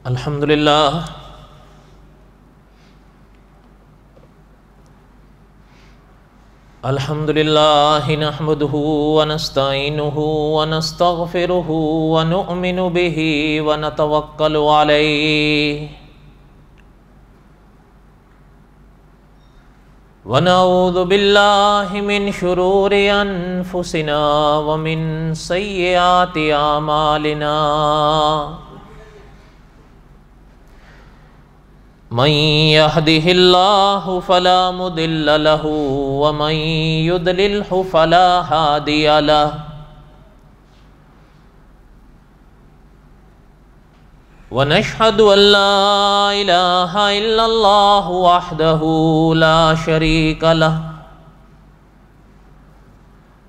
الحمدللہ الحمدللہ نحمده ونستعینه ونستغفره ونؤمن به ونتوکل علیہ ونعوذ باللہ من شرور انفسنا ومن سیئات اعمالنا من يهده الله فلا مضل له ومن يضلله فلا هادي له ونشهد أن لا إله إلا الله وحده لا شريك له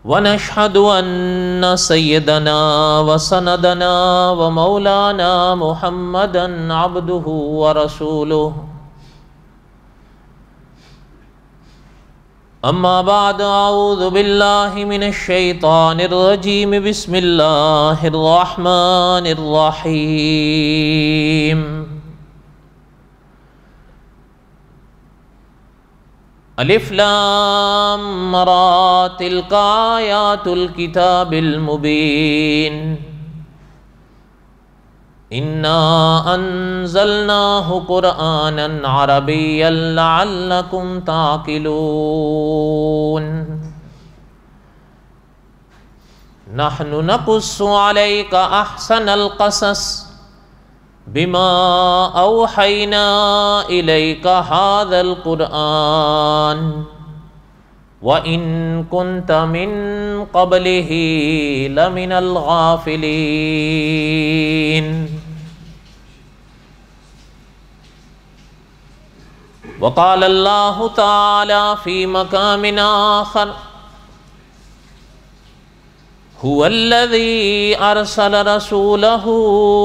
ونشهد أن سيدنا وسندنا ومولانا محمدا عبده ورسوله أما بعد أعوذ بالله من الشيطان الرجيم بسم الله الرحمن الرحيم الف لام را تلک آیات الکتاب المبین انا انزلناه قرآنا عربیا لعلکم تعقلون نحن نقص علیک احسن القصص بما اوحینا الیک هذا القرآن وَإِن كُنْتَ مِن قَبْلِهِ لَمِنَ الْغَافِلِينَ وقال الله تعالى في مقام آخر هو الذي أرسل رسوله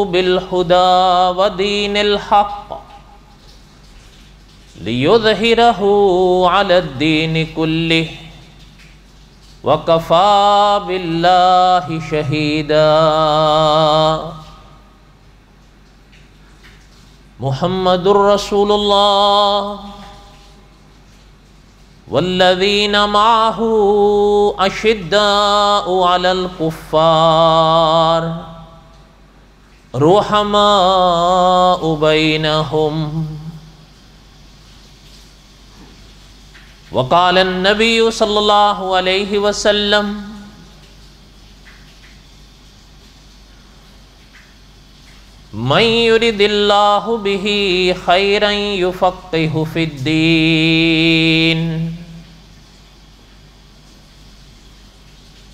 بالهدى ودين الحق ليظهره على الدين كله وكفى بالله شهيدا محمد رسول الله والذين معه أشداء على الكفار رحماء بينهم وقال النبي صلى الله عليه وسلم من يرد الله به خيرا يفقهه في الدين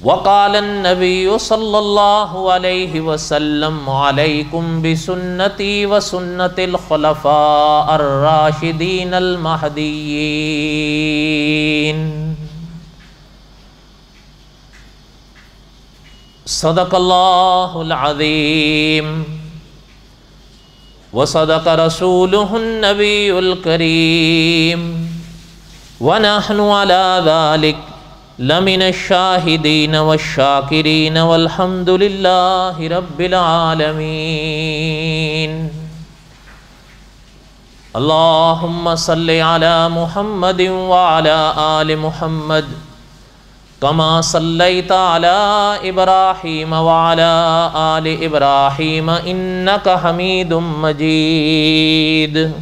وقال النبي صلى الله عليه وسلم عليكم بسنتي وسنة الخلفاء الراشدين المهديين صدق الله العظيم وصدق رسوله النبي الكريم ونحن على ذلك لمن الشاهدين والشاكرين والحمد لله رب العالمين اللهم صل على محمد وعلى آل محمد كما صليت على إبراهيم وعلى آل إبراهيم إنك حميد مجيد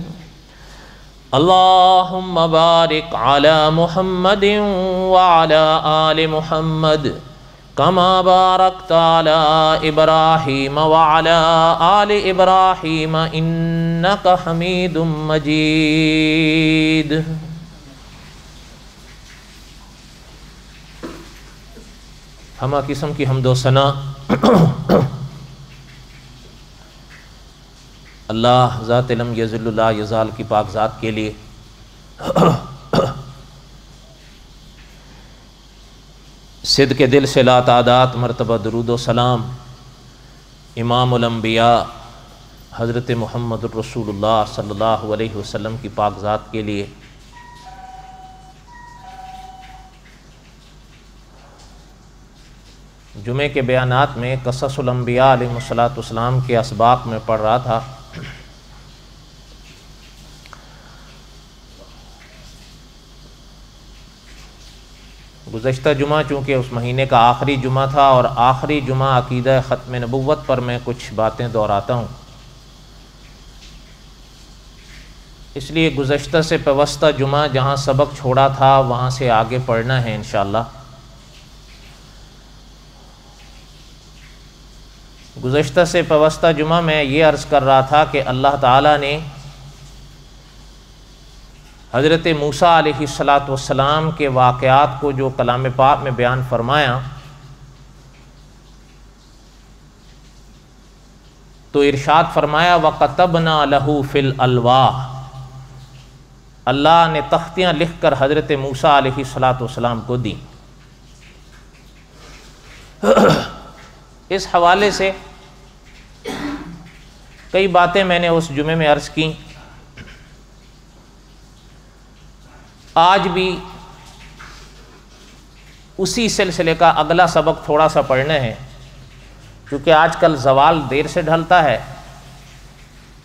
اللهم بارك على محمد وعلى آل محمد كما باركت على إبراهيم وعلى آل إبراهيم إنك حميد مجيد ہمہ قسم کی حمد و ثنا اللہ ذات لم یزل لا یزال کی پاک ذات کے لیے صدق دل سے لا تعداد مرتبہ درود و سلام امام الانبیاء حضرت محمد الرسول اللہ صلی اللہ علیہ وسلم کی پاک ذات کے لیے جمعے کے بیانات میں قصص الانبیاء علیہ الصلوۃ والسلام کے اسباق میں پڑھ رہا تھا گزشتہ جمعہ چونکہ اس مہینے کا آخری جمعہ تھا اور آخری جمعہ عقیدہ ختم نبوت پر میں کچھ باتیں دہراتا ہوں، اس لیے گزشتہ سے پیوستہ جمعہ جہاں سبق چھوڑا تھا وہاں سے آگے پڑھنا ہے انشاءاللہ۔ گزشتہ سے پیوستہ جمعہ میں یہ عرض کر رہا تھا کہ اللہ تعالیٰ نے حضرت موسیٰ علیہ السلام کے واقعات کو جو کلام پاک میں بیان فرمایا تو ارشاد فرمایا وَكَتَبْنَا لَهُ فِي الْأَلْوَاحِ، اللہ نے تختیاں لکھ کر حضرت موسیٰ علیہ السلام کو دی۔ اس حوالے سے کئی باتیں میں نے اس جمعے میں عرض کی، آج بھی اسی سلسلے کا اگلا سبق تھوڑا سا پڑھنا ہے، کیونکہ آج کل زوال دیر سے ڈھلتا ہے،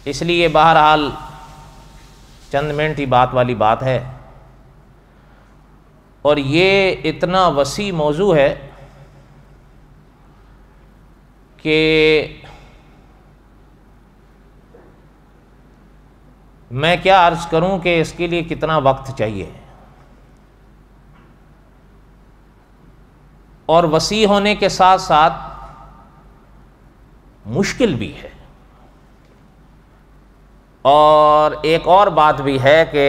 اس لیے بہرحال چند منٹ ہی بات والی بات ہے، اور یہ اتنا وسیع موضوع ہے کہ میں کیا عرض کروں کہ اس کے لیے کتنا وقت چاہیے، اور وسیع ہونے کے ساتھ ساتھ مشکل بھی ہے، اور ایک اور بات بھی ہے کہ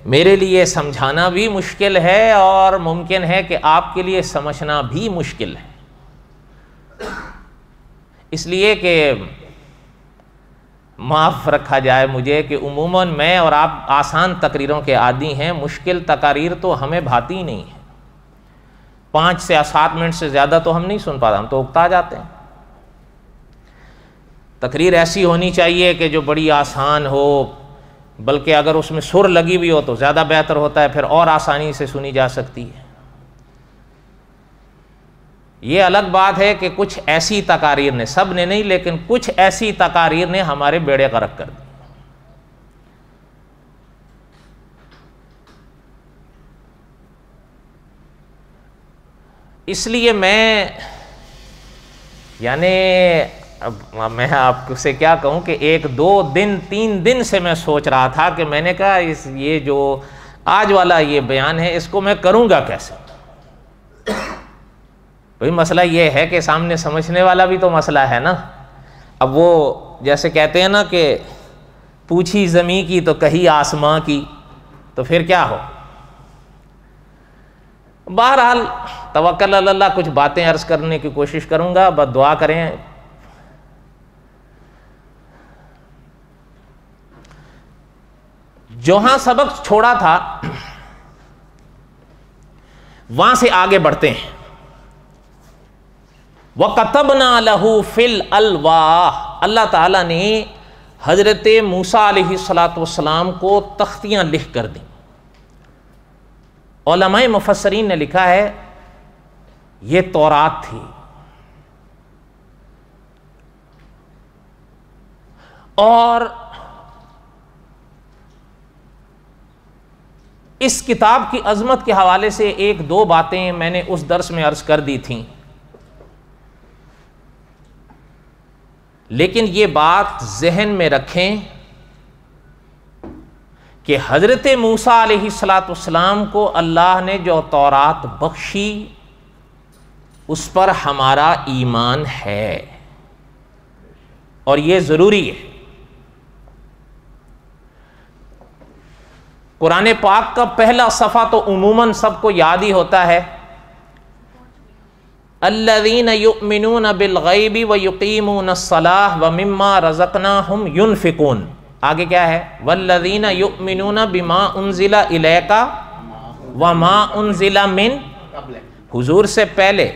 میرے لیے سمجھانا بھی مشکل ہے اور ممکن ہے کہ آپ کے لیے سمجھنا بھی مشکل ہے، اس لیے کہ معاف رکھا جائے مجھے کہ عموماً میں اور آپ آسان تقریروں کے عادی ہیں، مشکل تقاریر تو ہمیں بھاتی ہی نہیں ہے، 5 سے 7 منٹ سے زیادہ تو ہم نہیں سن پاتے، ہم تو اکتا جاتے ہیں۔ تقریر ایسی ہونی چاہیے کہ جو بڑی آسان ہو، بلکہ اگر اس میں سر لگی ہوئی ہو تو زیادہ بہتر ہوتا ہے، پھر اور آسانی سے سنی جا سکتی ہے۔ یہ الگ بات ہے کہ کچھ ایسی تقاریر نے، سب نے نہیں لیکن کچھ ایسی تقاریر نے ہمارے بیڑے غرق کر دی۔ اس لیے میں اب میں آپ سے کیا کہوں کہ 1 2 دن 3 دن سے میں سوچ رہا تھا کہ میں نے کہا یہ جو آج والا یہ بیان ہے اس کو میں کروں گا کیسے۔ بھئی مسئلہ یہ ہے کہ سامنے سمجھنے والا بھی تو مسئلہ ہے نا۔ اب وہ جیسے کہتے ہیں نا کہ پوچھی زمیں کی تو کہی آسماں کی، تو پھر کیا ہو۔ بہرحال توکل علی اللہ، کچھ باتیں عرض کرنے کی کوشش کروں گا، بس دعا کریں۔ جہاں سبق چھوڑا تھا وہاں سے آگے بڑھتے ہیں۔ وَكَتَبْنَا لَهُ فِي الْأَلْوَاحِ، اللہ تعالیٰ نے حضرت موسیٰ علیہ السلام کو تختیاں لکھ کر دیں۔ علماء مفسرین نے لکھا ہے یہ تورات تھی، اور اس کتاب کی عظمت کے حوالے سے 1 2 باتیں میں نے اس درس میں عرض کر دی تھیں، لیکن یہ بات ذہن میں رکھیں کہ حضرت موسیٰ علیہ السلام کو اللہ نے جو تورات بخشی اس پر ہمارا ایمان ہے، اور یہ ضروری ہے۔ قرآن پاک کا پہلا صفحہ تو عموماً سب کو یاد ہی ہوتا ہے، الذین یؤمنون بالغیب ویقیمون الصلاۃ ومما رزقناہم ینفقون۔ آگے کیا ہے؟ والذین یؤمنون بما انزل الیک وما انزل من، حضور سے پہلے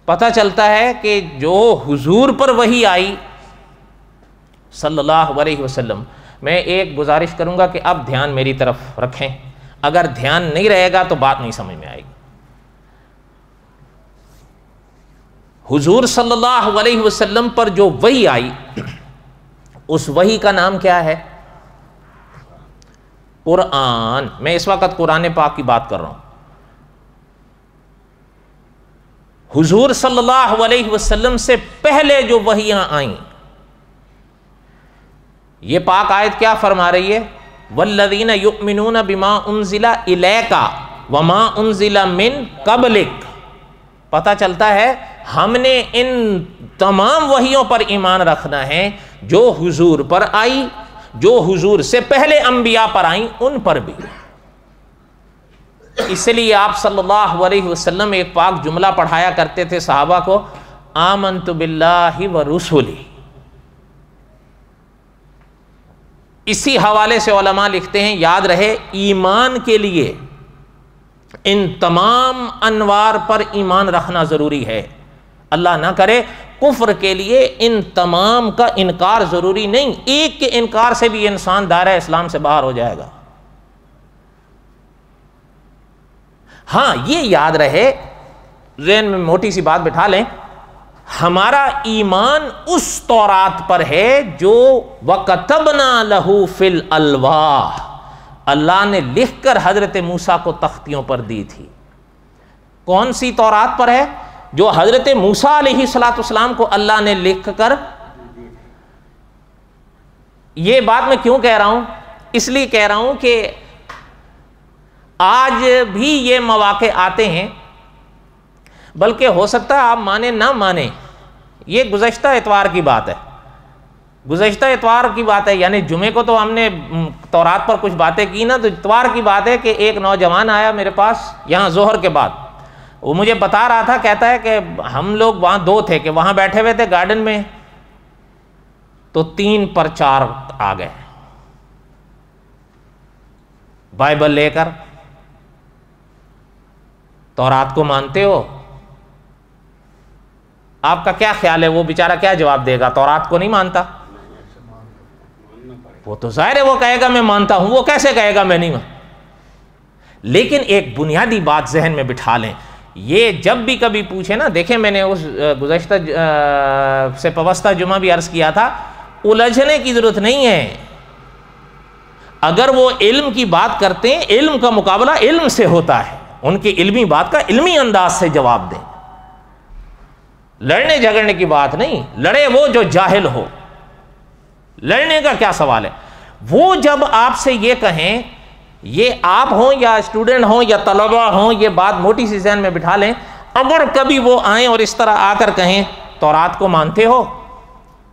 پتہ چلتا ہے کہ جو حضور پر وحی آئی صلی اللہ علیہ وسلم، میں ایک گزارش کروں گا کہ اب دھیان میری طرف رکھیں، اگر دھیان نہیں رہے گا تو بات نہیں سمجھ میں آئے گی۔ حضور صلی اللہ علیہ وسلم پر جو وحی آئی، اس وحی کا نام کیا ہے؟ قرآن۔ میں اس وقت قرآن پاک کی بات کر رہا ہوں۔ حضور صلی اللہ علیہ وسلم سے پہلے جو وحیاں آئیں، یہ پاک آیت کیا فرما رہی ہے؟ والذین یؤمنون بما انزل الیک وما انزل من قبلک۔ پتہ چلتا ہے ہم نے ان تمام وحیوں پر ایمان رکھنا ہے جو حضور پر آئی، جو حضور سے پہلے انبیاء پر آئیں ان پر بھی۔ اس لیے آپ صلی اللہ علیہ وسلم ایک پاک جملہ پڑھایا کرتے تھے صحابہ کو، آمنت باللہ ورسلہ۔ اسی حوالے سے علماء لکھتے ہیں یاد رہے ایمان کے لیے ان تمام انوار پر ایمان رکھنا ضروری ہے۔ اللہ نہ کرے کفر کے لیے ان تمام کا انکار ضروری نہیں، ایک کے انکار سے بھی انسان دائرہ اسلام سے باہر ہو جائے گا۔ ہاں یہ یاد رہے، ذہن میں موٹی سی بات بٹھا لیں، ہمارا ایمان اس تورات پر ہے جو وَكَتَبْنَا لَهُ فِي الْأَلْوَاحِ، اللہ نے لکھ کر حضرت موسیٰ کو تختیوں پر دی تھی۔ کون سی تورات پر ہے؟ جو حضرت موسیٰ علیہ السلام کو اللہ نے لکھ کر۔ یہ بات میں کیوں کہہ رہا ہوں؟ اس لیے کہہ رہا ہوں کہ آج بھی یہ مواقع آتے ہیں، بلکہ ہو سکتا ہے آپ مانیں نہ مانیں، یہ گزشتہ اتوار کی بات ہے، گزشتہ اتوار کی بات ہے، یعنی جمعے کو تو ہم نے تورات پر کچھ باتیں کی نا، تو اتوار کی بات ہے کہ ایک نوجوان آیا میرے پاس یہاں ظہر کے بعد، وہ مجھے بتا رہا تھا، کہتا ہے کہ ہم لوگ وہاں دو تھے کہ وہاں بیٹھے ہوئے تھے گارڈن میں، تو 3 پر 4 آ گئے بائبل لے کر، تورات کو مانتے ہو؟ آپ کا کیا خیال ہے وہ بیچارہ کیا جواب دے گا؟ تورات کو نہیں مانتا؟ وہ تو ظاہر ہے وہ کہے گا میں مانتا ہوں، وہ کیسے کہے گا میں نہیں مانتا؟ لیکن ایک بنیادی بات ذہن میں بٹھا لیں، یہ جب بھی کبھی پوچھے نا، دیکھیں میں نے اس گزشتہ سے پوستہ جمعہ بھی عرض کیا تھا، الجھنے کی ضرورت نہیں ہے۔ اگر وہ علم کی بات کرتے ہیں، علم کا مقابلہ علم سے ہوتا ہے، ان کی علمی بات کا علمی انداز سے جواب دیں، لڑنے جھگڑنے کی بات نہیں، لڑے وہ جو جاہل ہو، لڑنے کا کیا سوال ہے؟ وہ جب آپ سے یہ کہیں، یہ آپ ہوں یا اسٹوڈنٹ ہوں یا طلبہ ہوں، یہ بات موٹی سی ذہن میں بٹھا لیں، اگر کبھی وہ آئیں اور اس طرح آ کر کہیں تورات کو مانتے ہو،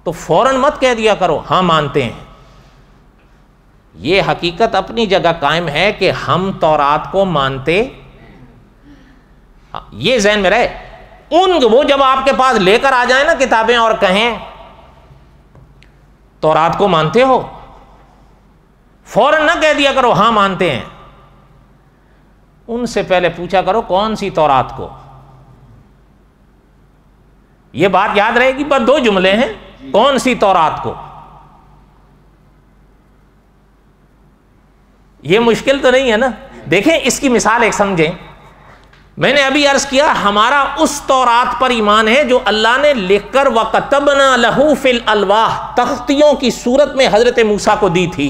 تو فوراً مت کہہ دیا کرو ہاں مانتے ہیں۔ یہ حقیقت اپنی جگہ قائم ہے کہ ہم تورات کو مانتے، یہ ذہن میں رہے۔ وہ جب آپ کے پاس لے کر آ جائیں نا کتابیں اور کہیں تورات کو مانتے ہو، فوراً نہ کہہ دیا کرو ہاں مانتے ہیں، ان سے پہلے پوچھا کرو کون سی تورات کو۔ یہ بات یاد رہے گی، بس 2 جملے ہیں، کون سی تورات کو۔ یہ مشکل تو نہیں ہے نا۔ دیکھیں اس کی مثال ایک سمجھیں، میں نے ابھی عرض کیا ہمارا اس تورات پر ایمان ہے جو اللہ نے لکھ کر وَكَتَبْنَا لَهُ فِي الْأَلْوَاحِ تختیوں کی صورت میں حضرت موسیٰ کو دی تھی۔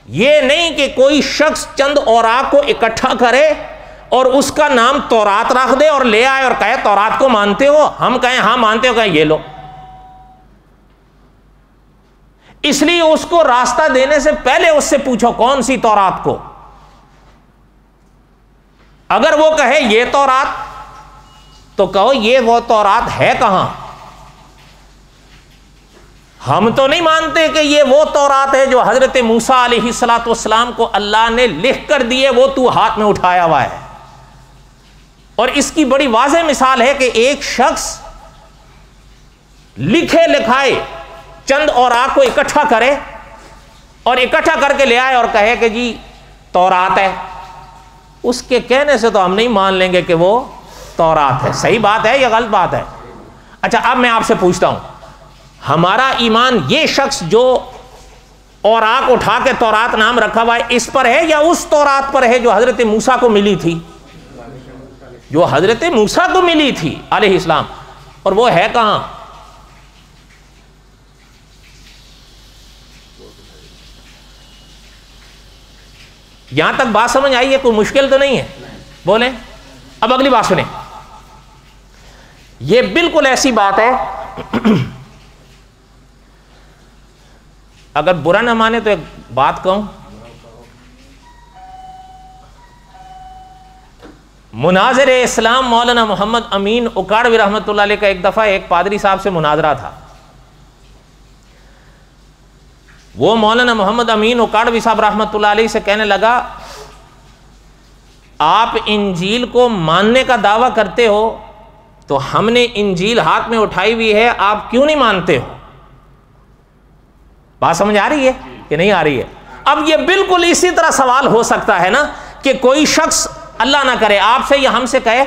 یہ نہیں کہ کوئی شخص چند اوراق کو اکٹھا کرے اور اس کا نام تورات رکھ دے اور لے آئے اور کہے تورات کو مانتے ہو، ہم کہیں ہاں مانتے ہو، کہیں یہ لو۔ اس لیے اس کو راستہ دینے سے پہلے اس سے پوچھو کون سی تورات کو۔ اگر وہ کہے یہ تورات، تو کہو یہ وہ تورات ہے کہاں؟ ہم تو نہیں مانتے کہ یہ وہ تورات ہے جو حضرت موسیٰ علیہ السلام کو اللہ نے لکھ کر دیے، وہ تو ہاتھ میں اٹھایا ہوا ہے۔ اور اس کی بڑی واضح مثال ہے کہ ایک شخص لکھے لکھائے چند اوراق کو اکٹھا کرے اور اکٹھا کر کے لے آئے اور کہے کہ جی تورات ہے، اس کے کہنے سے تو ہم نہیں مان لیں گے کہ وہ تورات ہے۔ صحیح بات ہے یا غلط بات ہے؟ اچھا اب میں آپ سے پوچھتا ہوں، ہمارا ایمان یہ شخص جو اوراق اٹھا کے تورات نام رکھا ہوا ہے اس پر ہے یا اس تورات پر ہے جو حضرت موسیٰ کو ملی تھی؟ جو حضرت موسیٰ کو ملی تھی علیہ السلام، اور وہ ہے کہاں؟ یہاں تک بات سمجھ آئی ہے؟ کوئی مشکل تو نہیں ہے؟ بولیں۔ اب اگلی بات سنیں، یہ بالکل ایسی بات ہے، اگر برا نہ مانے تو ایک بات کہوں، مناظر اسلام مولانا محمد امین اکاڑوی رحمۃ اللہ علیہ کا ایک دفعہ ایک پادری صاحب سے مناظرہ تھا. وہ مولانا محمد امین اکاڑوی صاحب رحمۃ اللہ علیہ سے کہنے لگا آپ انجیل کو ماننے کا دعویٰ کرتے ہو تو ہم نے انجیل ہاتھ میں اٹھائی ہوئی ہے، آپ کیوں نہیں مانتے ہو؟ بات سمجھ آ رہی ہے کہ نہیں آ رہی ہے؟ اب یہ بالکل اسی طرح سوال ہو سکتا ہے نا کہ کوئی شخص اللہ نہ کرے آپ سے یا ہم سے کہے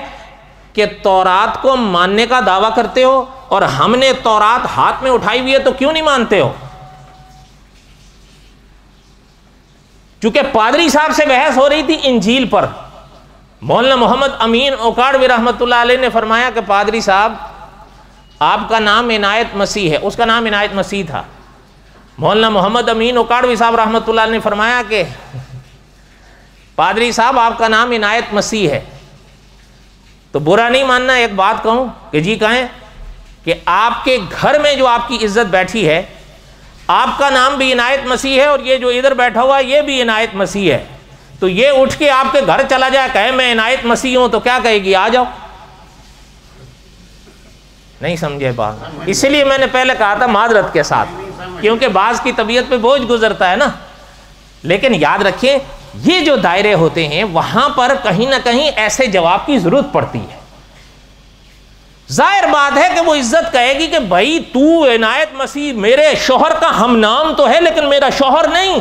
کہ تورات کو ماننے کا دعویٰ کرتے ہو اور ہم نے تورات ہاتھ میں اٹھائی ہوئی ہے تو کیوں نہیں مانتے ہو؟ چونکہ پادری صاحب سے بحث ہو رہی تھی انجیل پر، مولانا محمد امین اکاڑوی رحمۃ اللہ علیہ نے فرمایا کہ پادری صاحب آپ کا نام عنایت مسیح ہے. اس کا نام عنایت مسیح تھا. مولانا محمد امین اکاڑوی صاحب رحمۃ اللہ علیہ نے فرمایا کہ پادری صاحب آپ کا نام عنایت مسیح ہے تو برا نہیں ماننا. ایک بات کہوں کہ جی کہیں کہ آپ کے گھر میں جو آپ کی عزت بیٹھی ہے آپ کا نام بھی عنایت مسیح ہے اور یہ جو ادھر بیٹھا ہوا یہ بھی عنایت مسیح ہے، تو یہ اٹھ کے آپ کے گھر چلا جائے کہے میں عنایت مسیح ہوں تو کیا کہے گی؟ آ جاؤ. نہیں سمجھے بات؟ اسی لیے میں نے پہلے کہا تھا معذرت کے ساتھ، کیونکہ بعض کی طبیعت پہ بوجھ گزرتا ہے نا. لیکن یاد رکھیں یہ جو دائرے ہوتے ہیں وہاں پر کہیں نہ کہیں ایسے جواب کی ضرورت پڑتی ہے. ظاہر بات ہے کہ وہ عزت کہے گی کہ بھائی تو عنایت مسیح میرے شوہر کا ہم نام تو ہے لیکن میرا شوہر نہیں.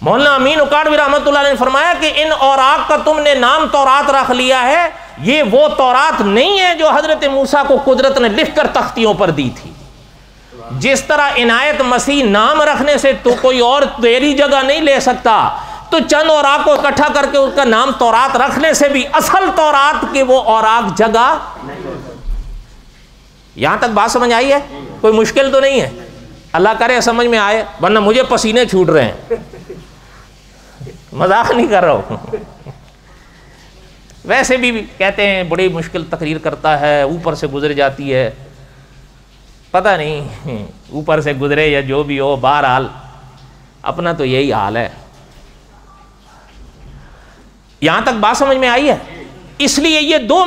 مولانا امین اکاڑوی رحمۃ اللہ علیہ نے فرمایا کہ ان اوراق کا تم نے نام تورات رکھ لیا ہے، یہ وہ تورات نہیں ہے جو حضرت موسیٰ کو قدرت نے لکھ کر تختیوں پر دی تھی. جس طرح عنایت مسیح نام رکھنے سے تو کوئی اور تیری جگہ نہیں لے سکتا، تو چند اوراق کو اکٹھا کر کے اس کا نام تورات رکھنے سے بھی اصل تورات کے وہ اوراق جگہ. یہاں تک بات سمجھ آئی ہے؟ کوئی مشکل تو نہیں ہے؟ اللہ کرے سمجھ میں آئے، ورنہ مجھے پسینے چھوٹ رہے ہیں، مذاق نہیں کر رہا ہوں. ویسے بھی کہتے ہیں بڑی مشکل تقریر کرتا ہے، اوپر سے گزر جاتی ہے، پتہ نہیں اوپر سے گزرے یا جو بھی ہو، بہرحال اپنا تو یہی حال ہے. یہاں تک بات سمجھ میں آئی ہے؟ اس لیے یہ دو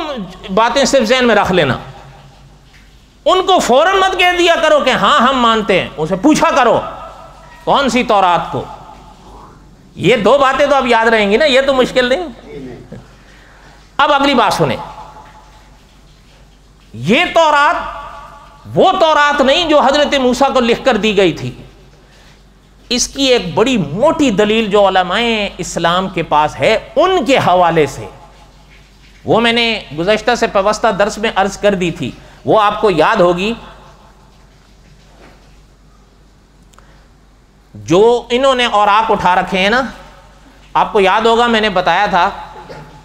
باتیں صرف ذہن میں رکھ لینا. ان کو فوراً مت کہہ دیا کرو کہ ہاں ہم مانتے ہیں، اسے پوچھا کرو کون سی تورات کو. یہ دو باتیں تو اب یاد رہیں گی نا، یہ تو مشکل نہیں. اب اگلی بات سنیں، یہ تورات وہ تورات نہیں جو حضرت موسیٰ کو لکھ کر دی گئی تھی. اس کی ایک بڑی موٹی دلیل جو علماء اسلام کے پاس ہے ان کے حوالے سے، وہ میں نے گزشتہ سے پیوستہ درس میں عرض کر دی تھی، وہ آپ کو یاد ہوگی. جو انہوں نے اوراق اٹھا رکھے ہیں نا، آپ کو یاد ہوگا میں نے بتایا تھا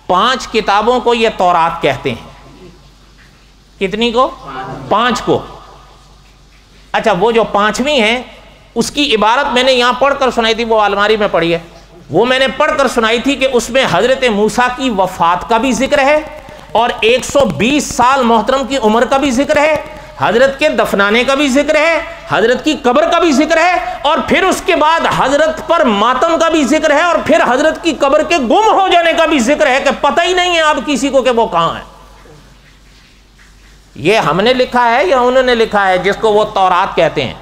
5 کتابوں کو یہ تورات کہتے ہیں. کتنی کو؟ 5 کو. اچھا وہ جو 5ویں ہیں اس کی عبارت میں نے یہاں پڑھ کر سنائی تھی، وہ الماری میں پڑھی ہے، وہ میں نے پڑھ کر سنائی تھی کہ اس میں حضرت موسیٰ کی وفات کا بھی ذکر ہے اور 120 سال محترم کی عمر کا بھی ذکر ہے، حضرت کے دفنانے کا بھی ذکر ہے، حضرت کی قبر کا بھی ذکر ہے، اور پھر اس کے بعد حضرت پر ماتم کا بھی ذکر ہے، اور پھر حضرت کی قبر کے گم ہو جانے کا بھی ذکر ہے کہ پتہ ہی نہیں ہے آپ کسی کو کہ وہ کہاں ہے. یہ ہم نے لکھا ہے یا انہوں نے لکھا ہے جس کو وہ تورات کہتے ہیں؟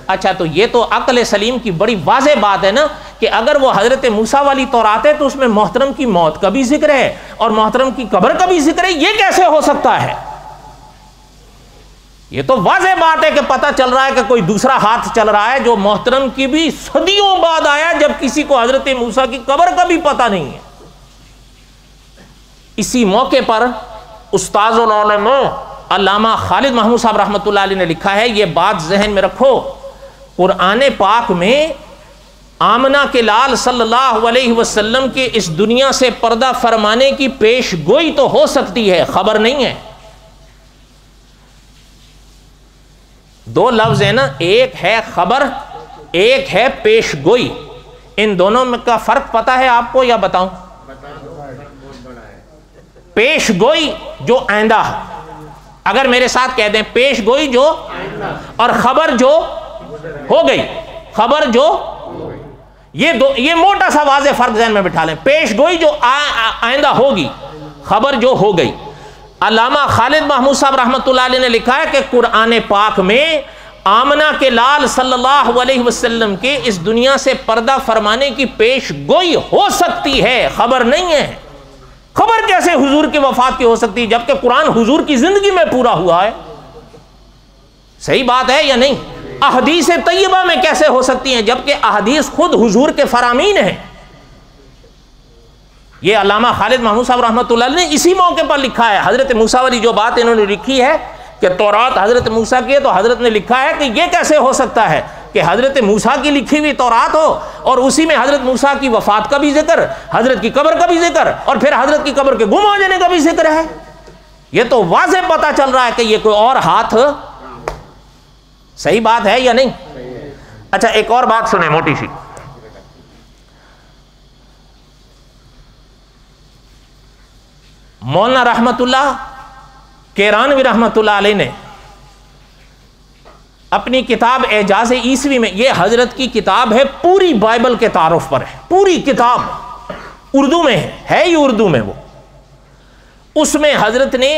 اچھا تو یہ تو عقل سلیم کی بڑی واضح بات ہے نا کہ اگر وہ حضرت موسیٰ والی تورات ہے تو اس میں محترم کی موت کا بھی ذکر ہے اور محترم کی قبر کا بھی ذکر ہے. یہ کیسے ہو سکتا ہے؟ یہ تو واضح بات ہے کہ پتہ چل رہا ہے کہ کوئی دوسرا ہاتھ چل رہا ہے جو محترم کی بھی صدیوں بعد آیا، جب کسی کو حضرت موسیٰ کی قبر کا بھی پتہ نہیں ہے. اسی موقع پر استاذ العلم علامہ خالد محمود صاحب رحمۃ اللہ علیہ نے لکھا ہے، یہ بات ذہن میں رکھو، قرآن پاک میں آمنہ کے لال صلی اللہ علیہ وسلم کے اس دنیا سے پردہ فرمانے کی پیش گوئی تو ہو سکتی ہے، خبر نہیں ہے. 2 لفظ ہیں نا، ایک ہے خبر، ایک ہے پیش گوئی. ان دونوں میں کا فرق پتہ ہے آپ کو یا بتاؤں؟ پیش گوئی جو آئندہ ہے، اگر میرے ساتھ کہہ دیں پیش گوئی جو اور خبر جو ہو گئی، خبر جو یہ موٹا سا واضح فرق ذہن میں بٹھا لیں. پیش گوئی جو آئندہ ہوگی، خبر جو ہو گئی. علامہ خالد محمود صاحب رحمۃ اللہ علیہ نے لکھا ہے کہ قرآن پاک میں آمنہ کے لال صلی اللہ علیہ وسلم کے اس دنیا سے پردہ فرمانے کی پیش گوئی ہو سکتی ہے، خبر نہیں ہے. خبر کیسے حضور کی وفات کی ہو سکتی ہے جبکہ قرآن حضور کی زندگی میں پورا ہوا ہے؟ صحیح بات ہے یا نہیں؟ احادیث طیبہ میں کیسے ہو سکتی ہیں جبکہ احادیث خود حضور کے فرامین ہیں؟ یہ علامہ خالد محمود صاحب رحمۃ اللہ علیہ نے اسی موقع پر لکھا ہے. حضرت موسیٰ والی جو بات انہوں نے لکھی ہے کہ تورات حضرت موسیٰ کی ہے، تو حضرت نے لکھا ہے کہ یہ کیسے ہو سکتا ہے کہ حضرت موسیٰ کی لکھی ہوئی تورات ہو اور اسی میں حضرت موسیٰ کی وفات کا بھی ذکر، حضرت کی قبر کا بھی ذکر اور پھر حضرت کی قبر کے گم ہو جانے کا بھی ذکر ہے. یہ تو واضح پتہ چل رہا ہے کہ یہ کوئی اور ہاتھ. صحیح بات ہے یا نہیں؟ اچھا ایک اور بات سنیں موٹی سی. مولانا رحمت اللہ کیرانوی رحمت اللہ علیہ نے اپنی کتاب اعجاز عیسوی میں، یہ حضرت کی کتاب ہے، پوری بائبل کے تعارف پر ہے، پوری کتاب اردو میں ہے ہی اردو میں. وہ اس میں حضرت نے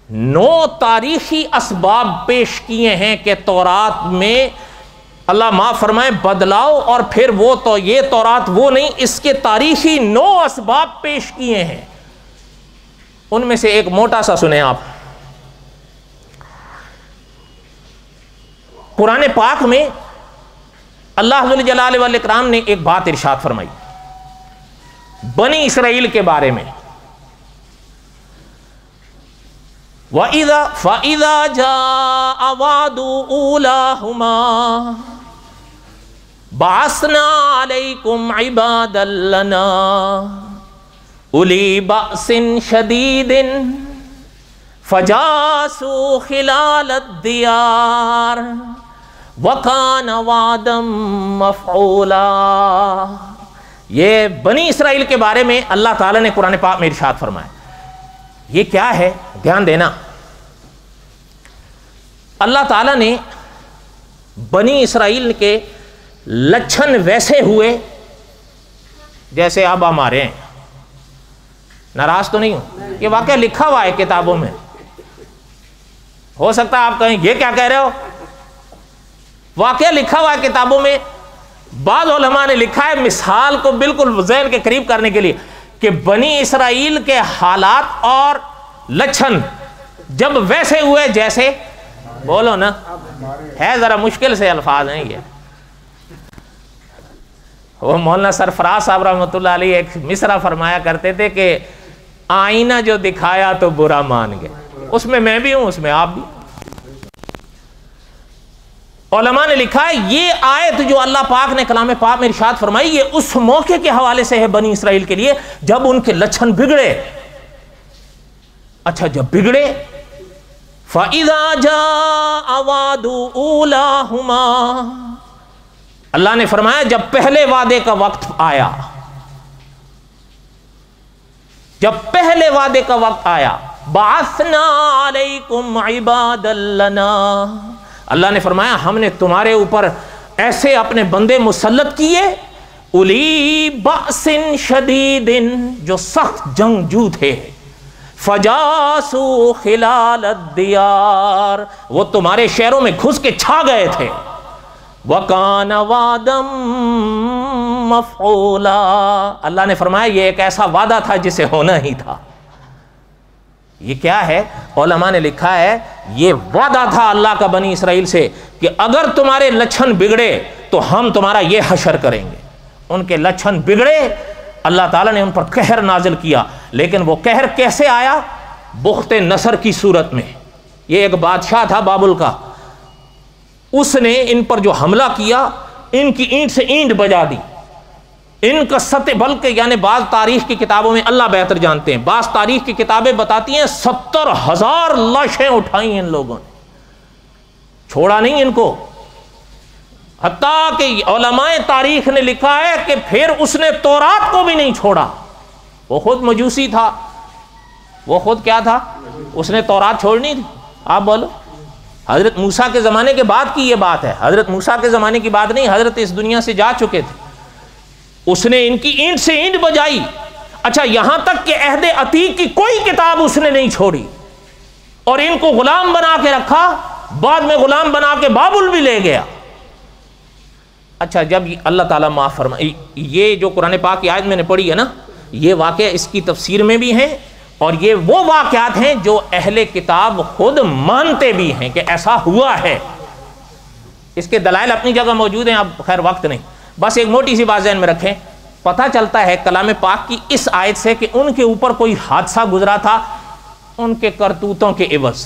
9 تاریخی اسباب پیش کیے ہیں کہ تورات میں اللہ معاف فرمائے بدلاؤ، اور پھر وہ تو یہ تورات وہ نہیں، اس کے تاریخی 9 اسباب پیش کیے ہیں. ان میں سے ایک موٹا سا سنیں آپ. قرآن پاک میں اللہ ذل جلالہ والاکرام نے ایک بات ارشاد فرمائی بنی اسرائیل کے بارے میں. فَإِذَا جَاءَ وَعْدُ أُولَاهُمَا بَعَثْنَا عَلَيْكُمْ عِبَادًا لَنَا أُولِي بَأْسٍ شَدِيدٍ فَجَاسُوا خِلَالَ الدِّيَارِ وَكَانَ وَعْدًا مَفْعُولًا. یہ بنی اسرائیل کے بارے میں اللہ تعالیٰ نے قرآن پاک میں ارشاد فرمایا. یہ کیا ہے؟ دھیان دینا. اللہ تعالیٰ نے بنی اسرائیل کے لچھن ویسے ہوئے جیسے اب ہمارے ہیں. ناراض تو نہیں ہوں، یہ واقعہ لکھا ہوا ہے کتابوں میں. ہو سکتا ہے آپ کہیں یہ کیا کہہ رہے ہو، واقعہ لکھا ہوا ہے کتابوں میں. بعض علماء نے لکھا ہے مثال کو بالکل ذہن کے قریب کرنے کے لیے کہ بنی اسرائیل کے حالات اور لچھن جب ویسے ہوئے جیسے، بولو نا، ہے ذرا مشکل سے الفاظ ہیں یہ. وہ مولانا سرفراز صاحب رحمۃ اللہ علیہ ایک مصرع فرمایا کرتے تھے کہ آئینہ جو دکھایا تو برا مان گئے. اس میں بھی ہوں، اس میں آپ بھی. علماء نے لکھا ہے یہ آیت جو اللہ پاک نے کلام پاک میں ارشاد فرمائی یہ اس موقع کے حوالے سے ہے بنی اسرائیل کے لیے جب ان کے لچھن بگڑے. اچھا جب بگڑے فَإِذَا جَاءَ وَعْدُ أُولَاهُمَا، اللہ نے فرمایا جب پہلے وعدے کا وقت آیا، جب پہلے وعدے کا وقت آیا، بَعَثْنَا عَلَيْكُمْ عِبَادًا لَنَا، اللہ نے فرمایا ہم نے تمہارے اوپر ایسے اپنے بندے مسلط کیے، اُلی بَأْسٍ شَدِيدٍ، جو سخت جنگجو تھے، فَجَاسُوا خِلَالَ الدِّيَارِ، وہ تمہارے شہروں میں گھس کے چھا گئے تھے، وَكَانَ وَعْدًا مَفْعُولًا، اللہ نے فرمایا یہ ایک ایسا وعدہ تھا جسے ہونا ہی تھا. یہ کیا ہے؟ علماء نے لکھا ہے یہ وعدہ تھا اللہ کا بنی اسرائیل سے کہ اگر تمہارے لچھن بگڑے تو ہم تمہارا یہ حشر کریں گے. ان کے لچھن بگڑے، اللہ تعالیٰ نے ان پر قہر نازل کیا، لیکن وہ قہر کیسے آیا؟ بخت نصر کی صورت میں. یہ ایک بادشاہ تھا بابل کا، اس نے ان پر جو حملہ کیا ان کی اینٹ سے اینٹ بجا دی، ان کا سطح، بلکہ یعنی بعض تاریخ کی کتابوں میں اللہ بہتر جانتے ہیں، بعض تاریخ کی کتابیں بتاتی ہیں 70,000 لاشیں اٹھائیں ان لوگوں نے، چھوڑا نہیں ان کو. حتیٰ کہ علماء تاریخ نے لکھا ہے کہ پھر اس نے تورات کو بھی نہیں چھوڑا. وہ خود مجوسی تھا، وہ خود کیا تھا؟ اس نے تورات چھوڑنی تھی؟ آپ بولو. حضرت موسیٰ کے زمانے کے بعد کی یہ بات ہے، حضرت موسیٰ کے زمانے کی بات نہیں، حضرت اس دنیا سے جا چکے تھے. اس نے ان کی اینٹ سے اینٹ بجائی. اچھا یہاں تک کہ عہد عتیق کی کوئی کتاب اس نے نہیں چھوڑی اور ان کو غلام بنا کے رکھا، بعد میں غلام بنا کے بابل بھی لے گیا. اچھا جب اللہ تعالیٰ معاف فرمائے، یہ جو قرآن پاک کی آیت میں نے پڑھی ہے نا، یہ واقعہ اس کی تفسیر میں بھی ہیں اور یہ وہ واقعات ہیں جو اہل کتاب خود مانتے بھی ہیں کہ ایسا ہوا ہے. اس کے دلائل اپنی جگہ موجود ہیں، اب خیر وقت نہیں. بس ایک موٹی سی بات ذہن میں رکھیں، پتہ چلتا ہے کلام پاک کی اس آیت سے کہ ان کے اوپر کوئی حادثہ گزرا تھا ان کے کرتوتوں کے عوض،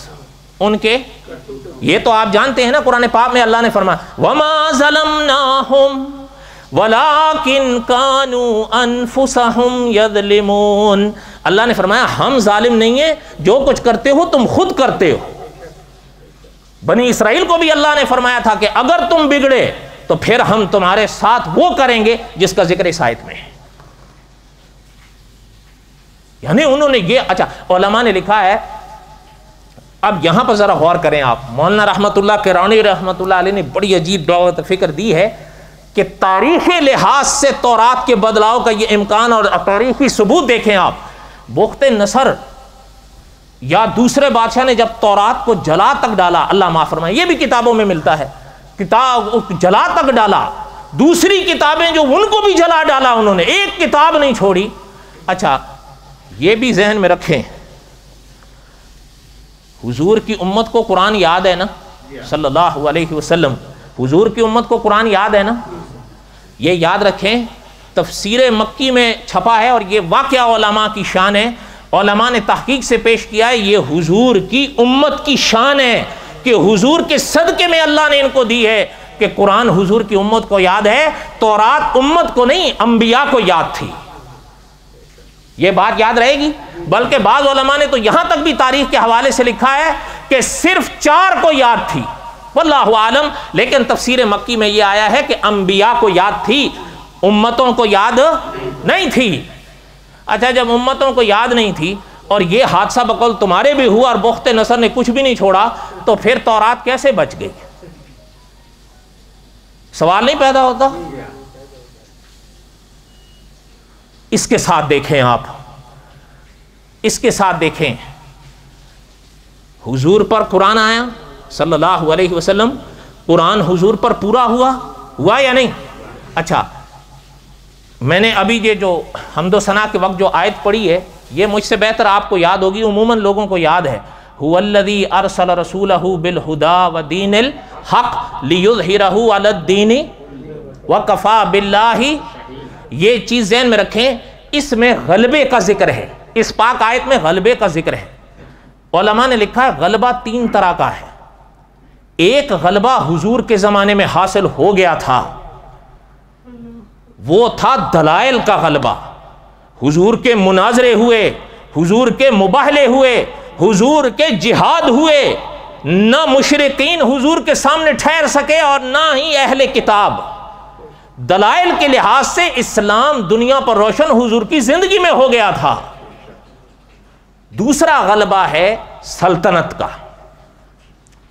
ان کے، یہ تو آپ جانتے ہیں نا قرآن پاک میں اللہ نے فرمایا وَمَا ظَلَمْنَاهُمْ وَلَٰكِنْ كَانُوا أَنفُسَهُمْ يَظْلِمُونَ. اللہ نے فرمایا ہم ظالم نہیں ہیں، جو کچھ کرتے ہو تم خود کرتے ہو. بنی اسرائیل کو بھی اللہ نے فرمایا تھا کہ اگر تم بگڑے تو پھر ہم تمہارے ساتھ وہ کریں گے جس کا ذکر اس آیت میں ہے. یعنی انہوں نے یہ، اچھا علماء نے لکھا ہے، اب یہاں پر ذرا غور کریں آپ، مولانا رحمت اللہ کرانی رحمت اللہ علیہ نے بڑی عجیب دعوت فکر دی ہے کہ تاریخی لحاظ سے تورات کے بدلاؤ کا یہ امکان اور تاریخی ثبوت دیکھیں آپ. بخت نصر یا دوسرے بادشاہ نے جب تورات کو جلا تک ڈالا، اللہ معاف فرمائے، یہ بھی کتابوں میں ملتا ہے، کتاب جلا تک ڈالا، دوسری کتابیں جو ان کو بھی جلا ڈالا انہوں نے، ایک کتاب نہیں چھوڑی. اچھا یہ بھی ذہن میں رکھیں، حضور کی امت کو قرآن یاد ہے نا صلی اللہ علیہ وسلم، حضور کی امت کو قرآن یاد ہے نا، یہ یاد رکھیں تفسیر مکی میں چھپا ہے اور یہ واقعہ علماء کی شان ہے. علماء نے تحقیق سے پیش کیا ہے یہ حضور کی امت کی شان ہے کہ حضور کے صدقے میں اللہ نے ان کو دی ہے کہ قرآن حضور کی امت کو یاد ہے، تورات امت کو نہیں انبیاء کو یاد تھی. یہ بات یاد رہے گی. بلکہ بعض علماء نے تو یہاں تک بھی تاریخ کے حوالے سے لکھا ہے کہ صرف 4 کو یاد تھی، واللہ عالم. لیکن تفسیر مکی میں یہ آیا ہے کہ انبیاء کو یاد تھی، امتوں کو یاد نہیں تھی. اچھا جب امتوں کو یاد نہیں تھی اور یہ حادثہ بقول تمہارے بھی ہوا اور بخت نصر نے کچھ بھی نہیں چھوڑا، تو پھر تورات کیسے بچ گئی؟ سوال نہیں پیدا ہوتا؟ اس کے ساتھ دیکھیں آپ، اس کے ساتھ دیکھیں، حضور پر قرآن آیا صلی اللہ علیہ وسلم، قرآن حضور پر پورا ہوا یا نہیں؟ اچھا میں نے ابھی یہ جو حمد و ثنا کے وقت جو آیت پڑھی ہے یہ مجھ سے بہتر آپ کو یاد ہوگی، عموماً لوگوں کو یاد ہے. هو الذی ارسل رسولہ بالہدی ودین الحق لیظہرہ علی الدین وکفی باللہ. یہ چیز ذہن میں رکھیں، اس میں غلبے کا ذکر ہے، اس پاک آیت میں غلبے کا ذکر ہے. علماء نے لکھا ہے غلبہ 3 طرح کا ہے. ایک غلبہ حضور کے زمانے میں حاصل ہو گیا تھا، وہ تھا دلائل کا غلبہ. حضور کے مناظرے ہوئے، حضور کے مباہلے ہوئے، حضور کے جہاد ہوئے، نہ مشرکین حضور کے سامنے ٹھہر سکے اور نہ ہی اہل کتاب. دلائل کے لحاظ سے اسلام دنیا پر روشن حضور کی زندگی میں ہو گیا تھا. دوسرا غلبہ ہے سلطنت کا.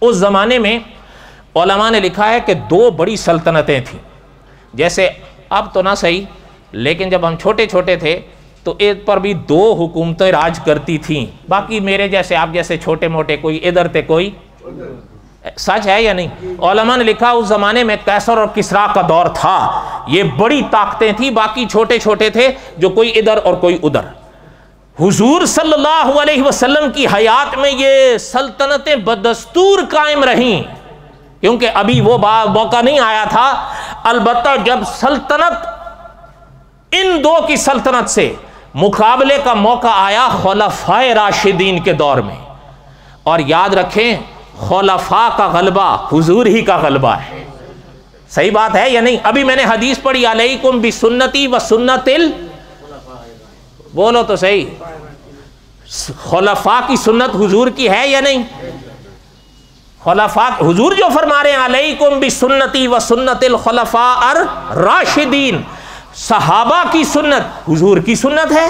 اس زمانے میں علماء نے لکھا ہے کہ 2 بڑی سلطنتیں تھیں. جیسے اب تو نہ صحیح، لیکن جب ہم چھوٹے چھوٹے تھے تو ایک پر بھی 2 حکومتیں راج کرتی تھیں. باقی میرے جیسے آپ جیسے چھوٹے موٹے کوئی ادھر تھے کوئی. سچ ہے یا نہیں؟ علماء نے لکھا اس زمانے میں قیصر اور کسریٰ کا دور تھا. یہ بڑی طاقتیں تھیں، باقی چھوٹے چھوٹے تھے جو کوئی ادھر اور کوئی ادھر. حضور صلی اللہ علیہ وسلم کی حیات میں یہ سلطنتیں بدستور قائم رہیں، کیونکہ ابھی وہ موقع نہیں آیا تھا. البتہ جب سلطنت ان 2 کی سلطنت سے مقابلے کا موقع آیا خلفائے راشدین کے دور میں، اور یاد رکھیں خلفاء کا غلبہ حضور ہی کا غلبہ ہے. صحیح بات ہے یا نہیں؟ ابھی میں نے حدیث پڑھی علیکم بسنتی و سنت بولو تو صحیح، خلفاء کی سنت حضور کی ہے یا نہیں؟ خلفاء حضور جو فرما رہے ہیں علیکم بسنتی و سنت الخلفاء الراشدین، صحابہ کی سنت حضور کی سنت ہے.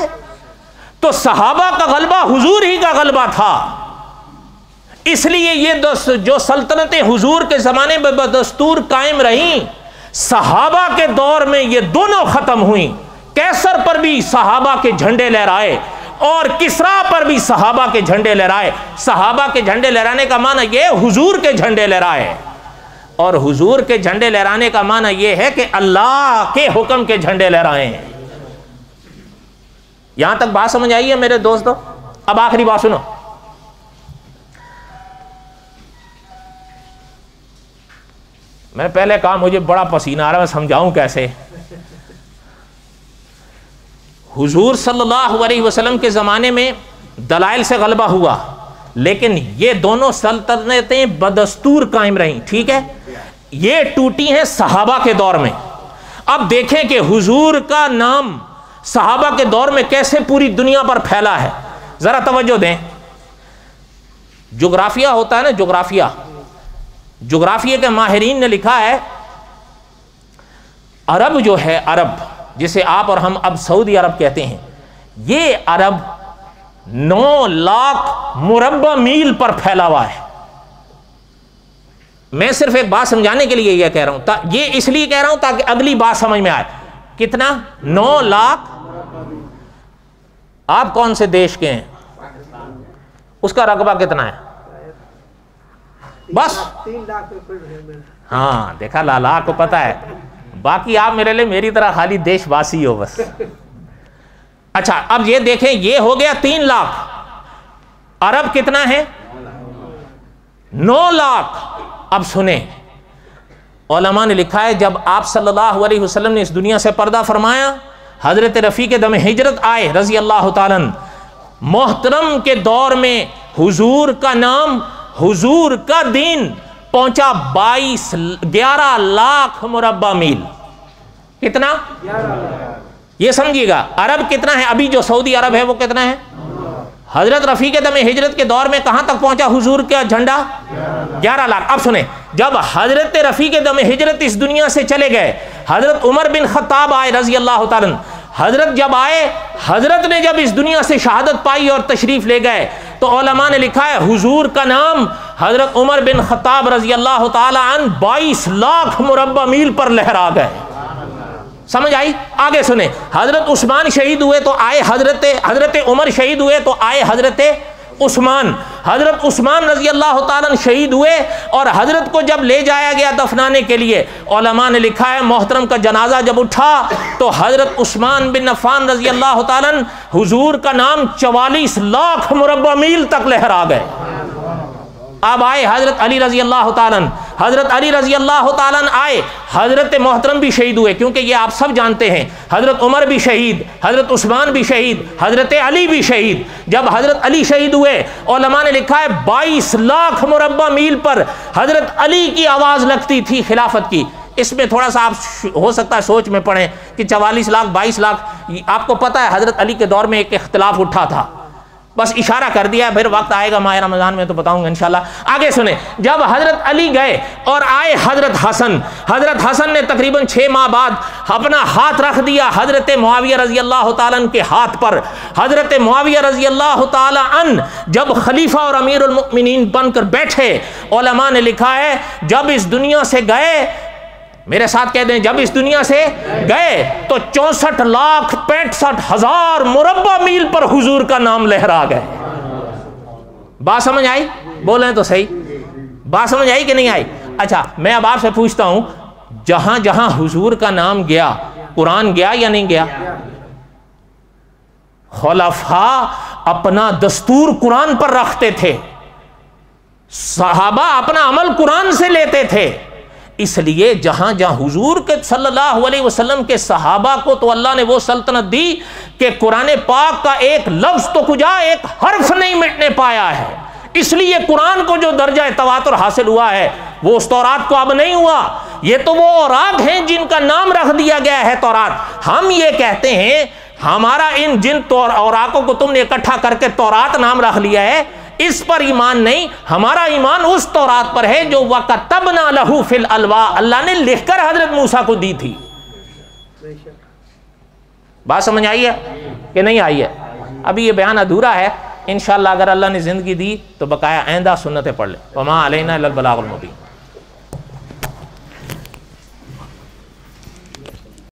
تو صحابہ کا غلبہ حضور ہی کا غلبہ تھا. اس لیے یہ جو سلطنتیں حضور کے زمانے میں بدستور قائم رہیں، صحابہ کے دور میں یہ دونوں ختم ہوئیں۔ کیسر پر بھی صحابہ کے جھنڈے لہرائے اور کسرا پر بھی صحابہ کے جھنڈے لہرائے۔ صحابہ کے جھنڈے لہرانے کا معنی یہ حضور کے جھنڈے لہرائے، اور حضور کے جھنڈے لہرانے کا معنی یہ ہے کہ اللہ کے حکم کے جھنڈے لہرائیں۔ یہاں تک بات سمجھ آئی ہے میرے دوستو؟ اب آخری بات سنو، میں نے پہلے کہا مجھے بڑا پسینہ آ رہا ہے، میں سمجھاؤں کیسے۔ حضور صلی اللہ علیہ وسلم کے زمانے میں دلائل سے غلبہ ہوا، لیکن یہ دونوں سلطنتیں بدستور قائم رہیں، ٹھیک ہے؟ یہ ٹوٹی ہیں صحابہ کے دور میں۔ اب دیکھیں کہ حضور کا نام صحابہ کے دور میں کیسے پوری دنیا پر پھیلا ہے۔ ذرا توجہ دیں، جغرافیہ ہوتا ہے نا، جغرافیہ کے ماہرین نے لکھا ہے عرب جو ہے، عرب جسے آپ اور ہم اب سعودی عرب کہتے ہیں، یہ عرب 9 لاکھ مربع میل پر پھیلا ہوا ہے۔ میں صرف ایک بات سمجھانے کے لیے یہ کہہ رہا ہوں، یہ اس لیے کہہ رہا ہوں تاکہ اگلی بات سمجھ میں آئے۔ کتنا؟ 9 لاکھ۔ آپ کون سے دیش کے ہیں؟ اس کا رقبہ کتنا ہے؟ بس 3 لاکھ۔ ہاں دیکھا، لالا کو پتا ہے، باقی آپ میرے لیے میری طرح خالی دیش واسی ہو بس۔ اچھا اب یہ دیکھیں، یہ ہو گیا 3 لاکھ، عرب کتنا ہے؟ 9 لاکھ۔ اب سنیں، علماء نے لکھا ہے جب آپ صلی اللہ علیہ وسلم نے اس دنیا سے پردہ فرمایا، حضرت رفیق دم ہجرت آئے رضی اللہ تعالیٰ عنہ، محترم کے دور میں حضور کا نام، حضور کا دین پہنچا 11 لاکھ مربع میل۔ کتنا؟ یہ سمجھیے گا، عرب کتنا ہے؟ ابھی جو سعودی عرب ہے وہ کتنا ہے؟ حضرت رفیق دم ہجرت کے دور میں کہاں تک پہنچا حضور کا جھنڈا؟ 11 لاکھ۔ اب سنیں، جب حضرت رفیق دم ہجرت اس دنیا سے چلے گئے، حضرت عمر بن خطاب آئے رضی اللہ تعالیٰ عنہ، حضرت جب آئے، حضرت نے جب اس دنیا سے شہادت پائی اور تشریف لے گئے، تو علماء نے لکھا ہے حضور کا نام حضرت عمر بن خطاب رضی اللہ تعالی عنہ 22 لاکھ مربع میل پر لہرا گئے۔ سمجھ آئی؟ آگے سنیں، حضرت عثمان شہید ہوئے تو آئے حضرت عمر شہید ہوئے تو آئے حضرت عثمان، حضرت عثمان رضی اللہ تعالیٰ شہید ہوئے، اور حضرت کو جب لے جایا گیا دفنانے کے لیے، علماء نے لکھا ہے محترم کا جنازہ جب اٹھا تو حضرت عثمان بن عفان رضی اللہ تعالیٰ حضور کا نام 44 لاکھ مربع میل تک لہرا گئے۔ اب آئے حضرت علی رضی اللہ تعالیٰ، حضرت علی رضی اللہ تعالیٰ آئے، حضرت محترم بھی شہید ہوئے، کیونکہ یہ آپ سب جانتے ہیں حضرت عمر بھی شہید، حضرت عثمان بھی شہید، حضرت علی بھی شہید۔ جب حضرت علی شہید ہوئے، علماء نے لکھا ہے 22 لاکھ مربع میل پر حضرت علی کی آواز لگتی تھی خلافت کی۔ اس میں تھوڑا سا آپ ہو سکتا ہے سوچ میں پڑیں کہ 44 لاکھ 22 لاکھ، آپ کو پتہ ہے حضرت علی کے دور میں ایک اختلاف اٹھا تھا، بس اشارہ کر دیا ہے، پھر وقت آئے گا ماہ رمضان میں تو بتاؤں گا انشاءاللہ۔ آگے سنیں، جب حضرت علی گئے اور آئے حضرت حسن نے تقریباً 6 ماہ بعد اپنا ہاتھ رکھ دیا حضرت معاویہ رضی اللہ تعالیٰ عنہ کے ہاتھ پر۔ حضرت معاویہ رضی اللہ تعالیٰ عنہ جب خلیفہ اور امیر المؤمنین بن کر بیٹھے، علماء نے لکھا ہے جب اس دنیا سے گئے، میرے ساتھ کہہ دیں، جب اس دنیا سے گئے تو 64 لاکھ 65 ہزار مربع میل پر حضور کا نام لہرا گئے۔ بات سمجھ آئی؟ بولیں تو صحیح، بات سمجھ آئی کہ نہیں آئی؟ اچھا میں اب آپ سے پوچھتا ہوں، جہاں جہاں حضور کا نام گیا، قرآن گیا یا نہیں گیا؟ خلفاء اپنا دستور قرآن پر رکھتے تھے، صحابہ اپنا عمل قرآن سے لیتے تھے، اس لیے جہاں جہاں حضور کے صلی اللہ علیہ وسلم کے صحابہ کو تو اللہ نے وہ سلطنت دی کہ قرآن پاک کا ایک لفظ تو کجا ایک حرف نہیں مٹنے پایا ہے، اس لیے قرآن کو جو درجہ تواتر حاصل ہوا ہے وہ اس تورات کو اب نہیں ہوا۔ یہ تو وہ اوراق ہیں جن کا نام رکھ دیا گیا ہے تورات۔ ہم یہ کہتے ہیں ہمارا ان جن اوراقوں کو تم نے اکٹھا کر کے تورات نام رکھ لیا ہے، اس پر ایمان نہیں، ہمارا ایمان اس تورات پر ہے جو وَكَتَبْنَا لَهُ فِي الْأَلْوَاحِ، اللہ نے لکھ کر حضرت موسیٰ کو دی تھی۔ بات سمجھ آئی ہے کہ نہیں آئی ہے؟ ابھی یہ بیان ادھورا ہے، انشاءاللہ اگر اللہ نے زندگی دی تو بقایا آئندہ سنتیں پڑھ لیں وما علینا الا البلاغ المبین.